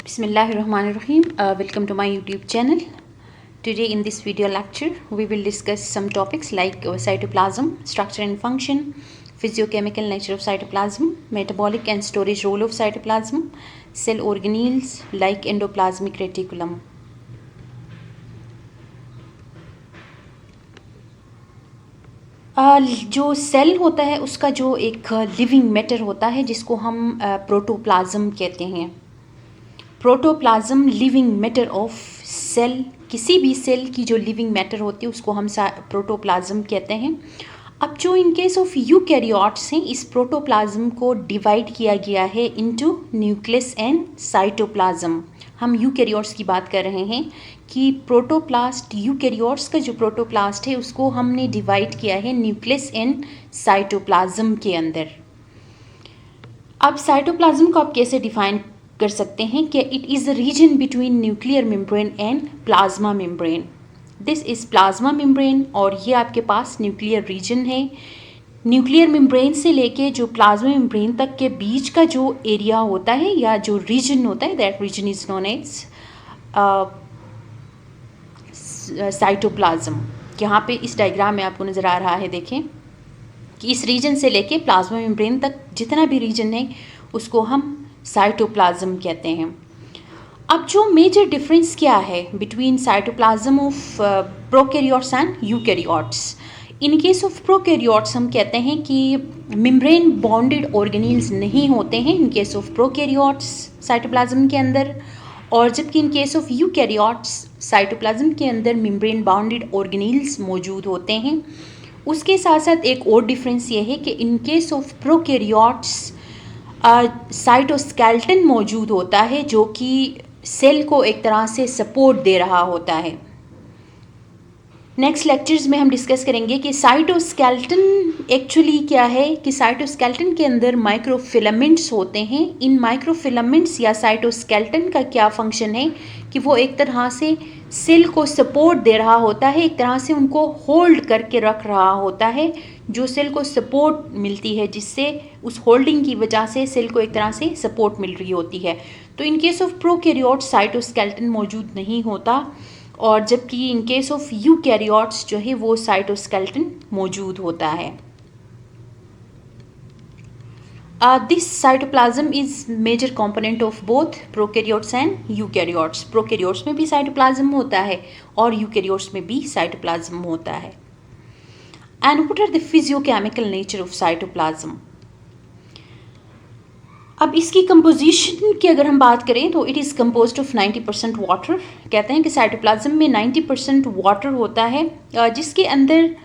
Bismillahirrahmanirrahim. Welcome to my YouTube channel. Today in this video lecture, we will discuss some topics like cytoplasm, structure and function, physiochemical nature of cytoplasm, metabolic and storage role of cytoplasm, cell organelles like endoplasmic reticulum. जो cell होता है उसका जो एक living matter होता है जिसको हम प्रोटोप्लाज्म कहते हैं. Protoplasm living matter of cell, किसी भी सेल की जो लिविंग मैटर होती है उसको हम प्रोटोप्लाज्म कहते हैं. अब जो इन केस ऑफ यूकैरियोट्स हैं, इस प्रोटोप्लाज्म को डिवाइड किया गया है इनटू न्यूक्लियस एंड साइटोप्लाज्म. हम यूकैरियोट्स की बात कर रहे हैं कि प्रोटोप्लास्ट, यूकैरियोट्स का जो प्रोटोप्लास्ट है उसको हमने डिवाइड किया है न्यूक्लियस एंड साइटोप्लाज्म के अंदर. अब साइटोप्लाज्म को आप कैसे डिफाइन कर सकते हैं कि it is a region between nuclear membrane and plasma membrane. This is plasma membrane और ये आपके पास न्यूक्लियर रीजन है. न्यूक्लियर मेम्ब्रेन से लेके जो प्लाज्मा मेम्ब्रेन तक के बीच का जो एरिया होता है या जो रीजन होता है, that region is known as cytoplasm. यहाँ पे इस डायग्राम में आपको नज़र आ रहा है, देखें कि इस रीजन से लेके प्लाज्मा मेम्ब्रेन तक जितना भी रीजन है उसको हम साइटोप्लाज्म कहते हैं. अब जो मेजर डिफरेंस क्या है between cytoplasm of prokaryotes and eukaryotes. In case of prokaryotes हम कहते हैं कि मेम्ब्रेन बॉन्डेड ऑर्गेनेल्स नहीं होते हैं in case of prokaryotes cytoplasm के अंदर, और जबकि in case of eukaryotes cytoplasm के अंदर मेम्ब्रेन बॉन्डेड ऑर्गेनेल्स मौजूद होते हैं. उसके साथ साथ एक और डिफरेंस ये है कि in case of prokaryotes cytoskeleton मौजूद होता है जो कि सेल को एक तरह से सपोर्ट दे रहा होता है. नेक्स्ट लेक्चर्स में हम डिस्कस करेंगे कि साइटोस्केलेटन एक्चुअली क्या है, कि साइटोस्केलेटन के अंदर माइक्रोफिलामेंट्स होते हैं. इन माइक्रोफिलामेंट्स या साइटोस्केलेटन का क्या फंक्शन है कि वो एक तरह से सेल को सपोर्ट दे रहा होता है, एक तरह से उनको होल्ड करके रख रहा होता है, जो सेल को सपोर्ट मिलती है, जिससे उस होल्डिंग की वजह से सेल को एक तरह से सपोर्ट मिल रही होती है. तो in case of prokaryotes cytoskeleton मौजूद नहीं होता, और जबकि इन केस ऑफ यूकैरियोट्स जो है वो साइटोस्केलेटन मौजूद होता है. This cytoplasm is major component of both prokaryotes and eukaryotes. Prokaryotes में भी साइटोप्लाज्म होता है और यूकैरियोट्स में भी साइटोप्लाज्म होता है. And what are the physicochemical nature of cytoplasm. अब इसकी कंपोजिशन की अगर हम बात करें तो it is composed of 90% water. कहते हैं कि साइटोप्लाज्म में 90% वाटर होता है, जिसके अंदर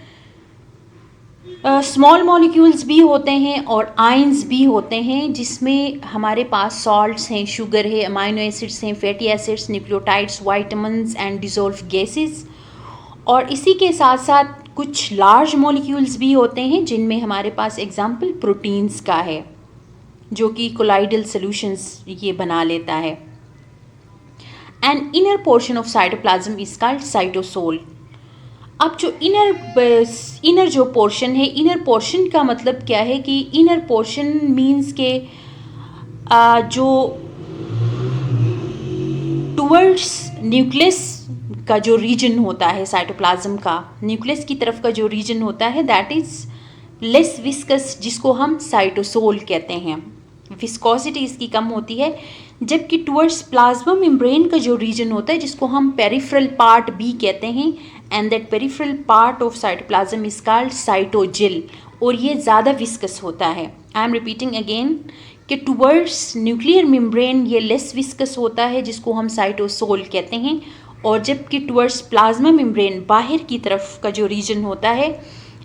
स्मॉल मॉलिक्यूल्स भी होते हैं और आयंस भी होते हैं, जिसमें हमारे पास सॉल्ट्स हैं, शुगर है, अमाइनो एसिड्स हैं, fatty acids, nucleotides, vitamins and dissolve gases. और इसी के साथ साथ कुछ लार्ज मॉलिक्यूल्स भी होते हैं जिनमें हमारे पास एग्जाम्पल प्रोटीन्स का है, जो कि कोलाइडल सॉल्यूशंस ये बना लेता है. And inner portion of cytoplasm is called cytosol. अब जो इनर जो पोर्शन है, इनर पोर्शन का मतलब क्या है कि इनर पोर्शन मीन्स के जो टुवर्ड्स न्यूक्लियस का जो रीजन होता है साइटोप्लाज्म का, न्यूक्लियस की तरफ का जो रीजन होता है, दैट इज़ लेस विस्कस, जिसको हम साइटोसोल कहते हैं. विस्कोसिटी इसकी कम होती है. जबकि टुवर्ड्स प्लाज्मा मेम्ब्रेन का जो रीजन होता है, जिसको हम पेरिफेरल पार्ट भी कहते हैं, and that peripheral part of cytoplasm is called cytogel, और ये ज़्यादा विस्कस होता है. आई एम रिपीटिंग अगेन कि टुवर्ड्स न्यूक्लियर मेम्ब्रेन ये लेस विस्कस होता है, जिसको हम साइटोसोल कहते हैं, और जबकि टुवर्ड्स प्लाज्मा मेम्ब्रेन बाहर की तरफ का जो रीजन होता है,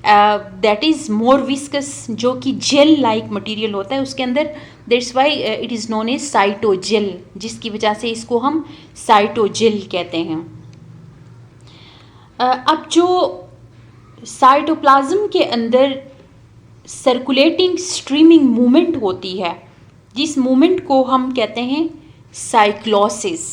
दैट इज़ मोर विस्कस, जो कि जेल लाइक मटेरियल होता है उसके अंदर. That's why it is known as cytogel, जिसकी वजह से इसको हम साइटोजेल कहते हैं. अब जो साइटोप्लाज्म के अंदर सर्कुलेटिंग स्ट्रीमिंग मूवमेंट होती है, जिस मूवमेंट को हम कहते हैं साइक्लोसिस.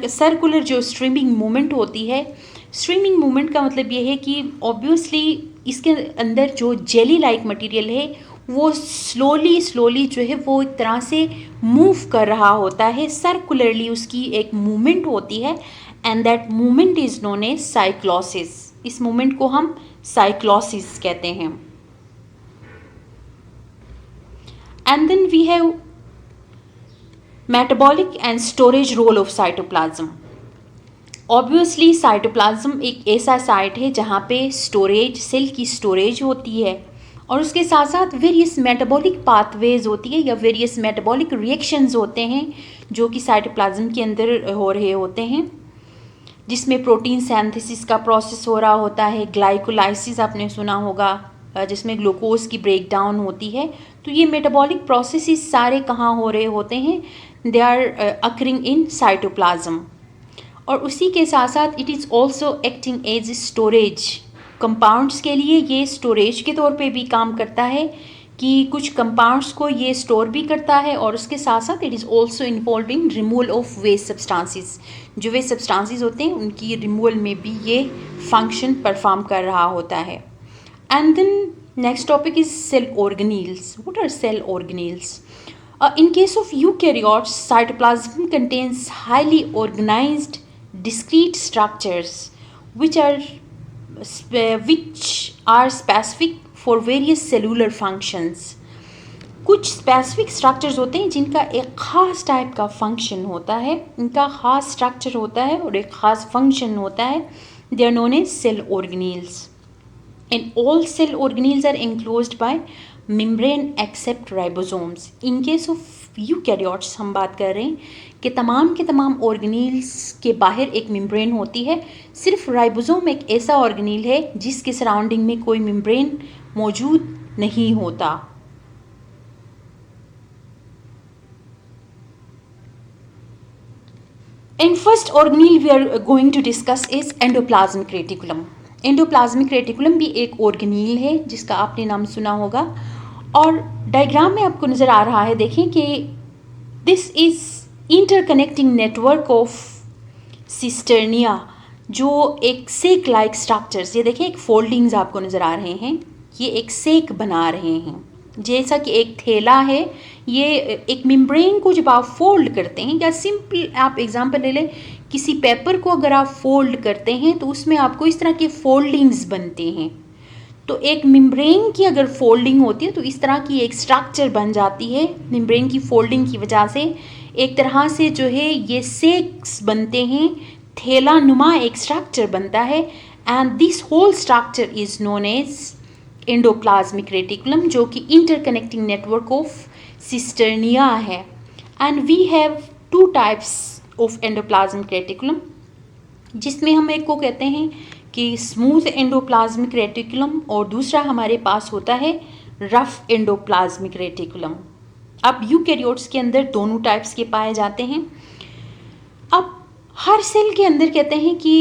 सर्कुलर जो स्ट्रीमिंग मूवमेंट होती है, स्ट्रीमिंग मूवमेंट का मतलब ये है कि ऑब्वियसली इसके अंदर जो जेली लाइक मटेरियल है वो स्लोली जो है वो एक तरह से मूव कर रहा होता है, सर्कुलरली उसकी एक मूवमेंट होती है, and that movement is known as cyclosis. इस मूवमेंट को हम साइक्लोसिस कहते हैं। And then we have metabolic and storage role of cytoplasm. Obviously cytoplasm एक ऐसा साइट है जहाँ पे स्टोरेज, सेल की स्टोरेज होती है, और उसके साथ साथ वेरियस मेटाबॉलिक पाथवेज होती है या वेरियस मेटाबॉलिक रिएक्शंस होते हैं जो कि साइटोप्लाज्म के अंदर हो रहे होते हैं, जिसमें प्रोटीन सिंथेसिस का प्रोसेस हो रहा होता है, ग्लाइकोलाइसिस आपने सुना होगा, जिसमें ग्लूकोज की ब्रेक डाउन होती है। तो ये मेटाबॉलिक प्रोसेसेस सारे कहाँ हो रहे होते हैं? They are occurring in cytoplasm. और उसी के साथ साथ it is also acting as storage. Compounds के लिए ये स्टोरेज के तौर पे भी काम करता है कि कुछ कंपाउंड्स को ये स्टोर भी करता है, और उसके साथ साथ it is also involve in removal of waste substances. जो वेस्ट सब्सटेंसेस होते हैं उनकी रिमूवल में भी ये फंक्शन परफॉर्म कर रहा होता है। And then next topic is cell organelles. What are cell organelles? In case of eukaryotes, cytoplasm contains highly organized discrete structures which are specific for various cellular functions. कुछ specific structures होते हैं जिनका एक ख़ास टाइप का function होता है, इनका ख़ास स्ट्रक्चर होता है और एक ख़ास फंक्शन होता है। They are known as cell organelles, and all cell organelles are enclosed by membrane except ribosomes. In case of eukaryotes हम बात कर रहे हैं कि तमाम के तमाम ऑर्गेनेल्स के बाहर एक मेम्ब्रेन होती है। सिर्फ राइबोसोम एक ऐसा ऑर्गेनेल है जिसके सराउंडिंग में कोई मेम्ब्रेन मौजूद नहीं होता। And first organelle we are going to discuss is endoplasmic reticulum. Endoplasmic reticulum भी एक ऑर्गेनेल है जिसका आपने नाम सुना होगा, और डायग्राम में आपको नज़र आ रहा है, देखें कि this is interconnecting network of cisternae, जो एक सेक लाइक स्ट्रक्चर्स, ये देखें एक फोल्डिंग्स आपको नज़र आ रहे हैं, ये एक सेक बना रहे हैं जैसा कि एक थैला है। ये एक मेम्ब्रेन को जब आप फोल्ड करते हैं, या सिंपल आप एग्जांपल ले लें, किसी पेपर को अगर आप फोल्ड करते हैं तो उसमें आपको इस तरह के फोल्डिंग्स बनते हैं। तो एक मेम्ब्रेन की अगर फोल्डिंग होती है तो इस तरह की एक स्ट्रक्चर बन जाती है। मेम्ब्रेन की फोल्डिंग की वजह से एक तरह से जो है ये सेक्स बनते हैं, थैला नुमा एक स्ट्रक्चर बनता है, and this whole structure is known as endoplasmic reticulum, जो कि इंटरकनेक्टिंग नेटवर्क ऑफ सिस्टर्निया है। And we have two types of endoplasmic reticulum, जिसमें हम एक को कहते हैं कि स्मूथ एंडोप्लाज्मिक रेटिकुलम, और दूसरा हमारे पास होता है रफ एंडोप्लाज्मिक रेटिकुलम। अब यूकैरियोट्स के अंदर दोनों टाइप्स के पाए जाते हैं। अब हर सेल के अंदर कहते हैं कि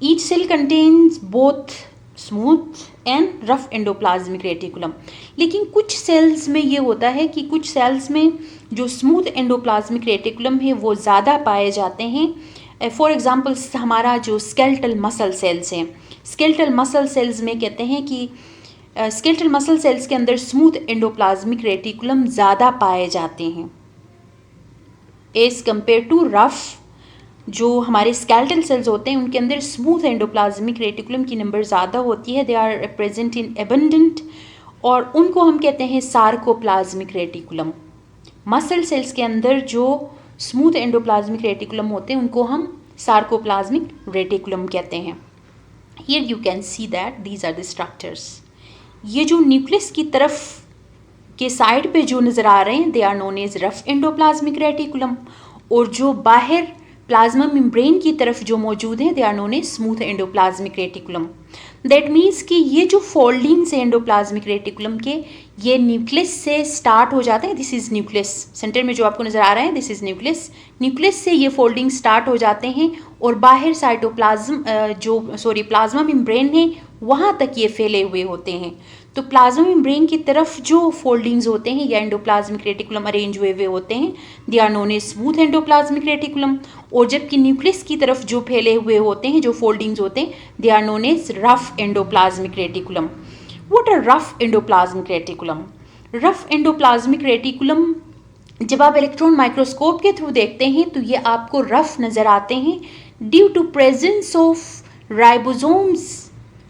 each cell contains both smooth and rough endoplasmic reticulum, लेकिन कुछ सेल्स में ये होता है कि कुछ सेल्स में जो स्मूथ एंडोप्लाज्मिक रेटिकुलम है वो ज़्यादा पाए जाते हैं। फॉर एग्ज़ाम्पल हमारा जो स्केलेटल मसल सेल्स हैं, स्केलेटल मसल सेल्स में कहते हैं कि स्केलेटल मसल सेल्स के अंदर स्मूथ एंडोप्लाज्मिक रेटिकुलम ज़्यादा पाए जाते हैं एज़ कम्पेयर टू रफ। जो हमारे स्केलेटल सेल्स होते हैं उनके अंदर स्मूथ एंडोप्लाज्मिक रेटिकुलम की नंबर ज़्यादा होती है, they are present in abundant, और उनको हम कहते हैं सार्कोप्लाज्मिक रेटिकुलम। मसल सेल्स के अंदर जो स्मूथ एंडोप्लाज्मिक रेटिकुलम होते हैं उनको हम सार्कोप्लाज्मिक रेटिकुलम कहते हैं। Here you can see that these are the structures. ये जो न्यूक्लियस की तरफ के साइड पे जो नज़र आ रहे हैं they are known as rough endoplasmic reticulum, और जो बाहर प्लाज्मा मेम्ब्रेन की तरफ जो मौजूद है they are known as smooth endoplasmic reticulum. That means कि ये जो फोल्डिंग्स है एंडोप्लाज्मिक रेटिकुलम के, ये न्यूक्लियस से स्टार्ट हो जाते हैं। दिस इज़ न्यूक्लियस, सेंटर में जो आपको नज़र आ रहा है दिस इज़ न्यूक्लियस। न्यूक्लियस से ये फोल्डिंग स्टार्ट हो जाते हैं और बाहर साइटोप्लाज्म प्लाज्मा मेम्ब्रेन है वहाँ तक ये फैले हुए होते हैं। तो प्लाज्मा मेम्ब्रेन की तरफ जो फोल्डिंग्स होते हैं या एंडोप्लाज्मिक रेटिकुलम अरेंज हुए होते हैं they are known as smooth endoplasmic reticulum, और जबकि न्यूक्लियस की तरफ जो फैले हुए होते हैं जो फोल्डिंग्स होते हैं they are known as rough endoplasmic reticulum. What are rough endoplasmic reticulum? Rough endoplasmic reticulum जब आप इलेक्ट्रॉन माइक्रोस्कोप के थ्रू देखते हैं तो ये आपको रफ नज़र आते हैं due to presence of ribosomes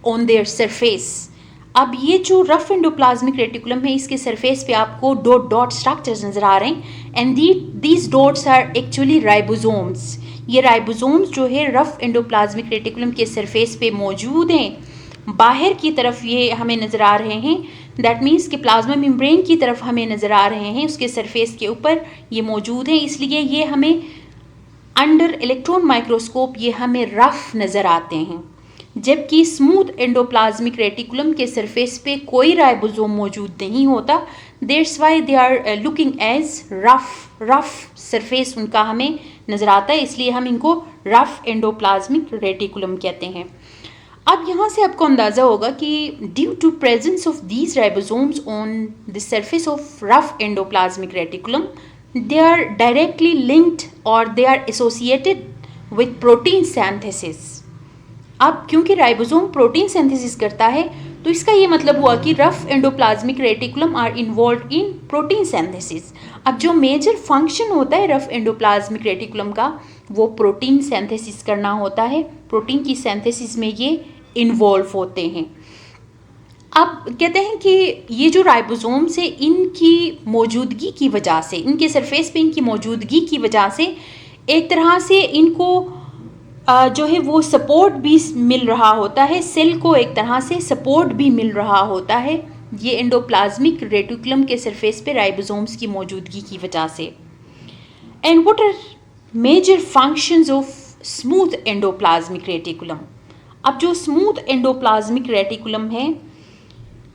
on their surface. अब ये जो रफ एंडोप्लाज्मिक रेटिकुलम है इसके सरफेस पे आपको डॉट डॉट स्ट्रक्चर्स नज़र आ रहे हैं and these dots are actually ribosomes. ये राइबोसोम्स जो है रफ एंडोप्लाज्मिक रेटिकुलम के सरफेस पे मौजूद हैं। बाहर की तरफ ये हमें नज़र आ रहे हैं, दैट मीन्स कि प्लाज्मा मेम्ब्रेन की तरफ हमें नज़र आ रहे हैं, उसके सरफेस के ऊपर ये मौजूद हैं, इसलिए ये हमें अंडर इलेक्ट्रॉन माइक्रोस्कोप ये हमें रफ नज़र आते हैं। जबकि स्मूथ एंडोप्लाज्मिक रेटिकुलम के सरफेस पे कोई राइबोसोम मौजूद नहीं होता, that's why they are looking as rough surface उनका हमें नज़र आता है, इसलिए हम इनको रफ एंडोप्लाज्मिक रेटिकुलम कहते हैं। अब यहाँ से आपको अंदाज़ा होगा कि due to presence of these ribosomes on the surface of rough endoplasmic reticulum they are directly linked और they are associated with protein synthesis. अब क्योंकि राइबोसोम प्रोटीन सिंथेसिस करता है तो इसका ये मतलब हुआ कि rough endoplasmic reticulum are involve in protein synthesis. अब जो मेजर फंक्शन होता है रफ एंडोप्लाज्मिक रेटिकुलम का वो प्रोटीन सिंथेसिस करना होता है, प्रोटीन की सिंथेसिस में ये इन्वॉल्व होते हैं। अब कहते हैं कि ये जो राइबोसोम्स है इनकी मौजूदगी की वजह से, इनके सरफेस पे इनकी मौजूदगी की वजह से एक तरह से इनको जो है वो सपोर्ट भी मिल रहा होता है, सेल को एक तरह से सपोर्ट भी मिल रहा होता है ये एंडोप्लाज्मिक रेटिकुलम के सरफेस पे राइबोसोम्स की मौजूदगी की वजह से। And what are major functions of smooth endoplasmic reticulum. अब जो स्मूथ एंडोप्लाज्मिक रेटिकुलम है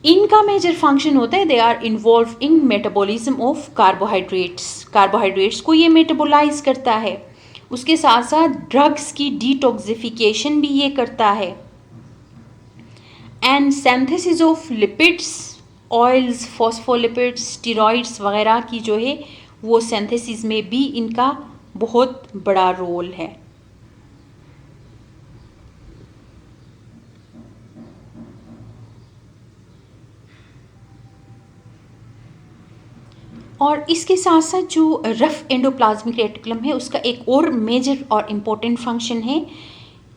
इनका मेजर फंक्शन होता है they are involve in metabolism of carbohydrates. Carbohydrates को ये मेटाबोलाइज करता है, उसके साथ साथ ड्रग्स की डिटॉक्सिफिकेशन भी ये करता है and synthesis of lipids, oils, phospholipids, steroids वगैरह की जो है वो सिंथेसिस में भी इनका बहुत बड़ा रोल है। और इसके साथ साथ जो रफ एंडोप्लाज्मिक रेटिकुलम है उसका एक और मेजर और इम्पोर्टेंट फंक्शन है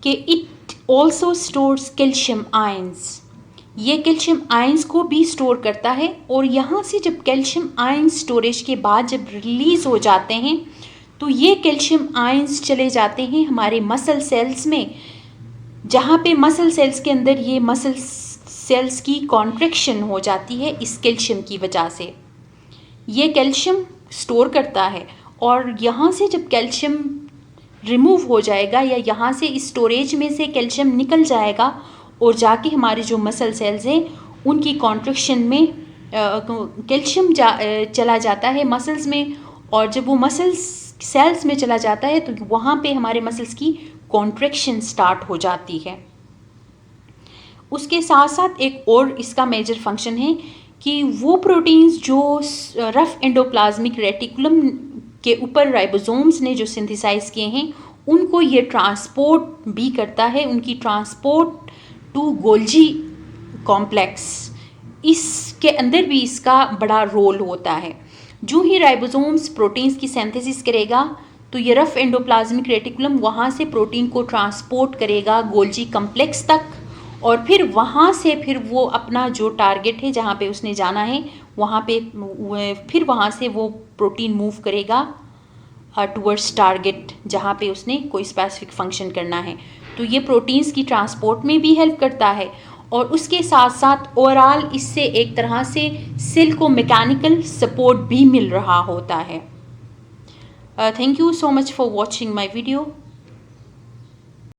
कि it also stores calcium ions. ये कैल्शियम आयंस को भी स्टोर करता है और यहाँ से जब कैल्शियम आयंस स्टोरेज के बाद जब रिलीज़ हो जाते हैं तो ये कैल्शियम आयंस चले जाते हैं हमारे मसल सेल्स में, जहाँ पे मसल सेल्स के अंदर ये मसल सेल्स की कॉन्ट्रैक्शन हो जाती है इस कैल्शियम की वजह से। ये कैल्शियम स्टोर करता है और यहाँ से जब कैल्शियम रिमूव हो जाएगा या यहाँ से इस स्टोरेज में से कैल्शियम निकल जाएगा और जाके हमारे जो मसल सेल्स हैं उनकी कॉन्ट्रैक्शन में कैल्शियम चला जाता है मसल्स में, और जब वो मसल्स सेल्स में चला जाता है तो वहाँ पे हमारे मसल्स की कॉन्ट्रैक्शन स्टार्ट हो जाती है। उसके साथ साथ एक और इसका मेजर फंक्शन है कि वो प्रोटीन्स जो रफ एंडोप्लाज्मिक रेटिकुलम के ऊपर राइबोसोम्स ने जो सिंथेसाइज किए हैं उनको ये ट्रांसपोर्ट भी करता है, उनकी ट्रांसपोर्ट टू गोल्जी कॉम्प्लेक्स, इसके अंदर भी इसका बड़ा रोल होता है। जो ही राइबोसोम्स प्रोटीन्स की सिंथेसिस करेगा तो ये रफ एंडोप्लाज्मिक रेटिकुलम वहाँ से प्रोटीन को ट्रांसपोर्ट करेगा गोल्जी कॉम्प्लेक्स तक और फिर वहाँ से फिर वो अपना जो टारगेट है जहाँ पे उसने जाना है वहाँ पे फिर वहाँ से वो प्रोटीन मूव करेगा टुवर्ड्स टारगेट जहाँ पे उसने कोई स्पेसिफिक फंक्शन करना है। तो ये प्रोटीन्स की ट्रांसपोर्ट में भी हेल्प करता है और उसके साथ साथ ओवरऑल इससे एक तरह से सेल को मैकेनिकल सपोर्ट भी मिल रहा होता है। Thank you so much for watching my video.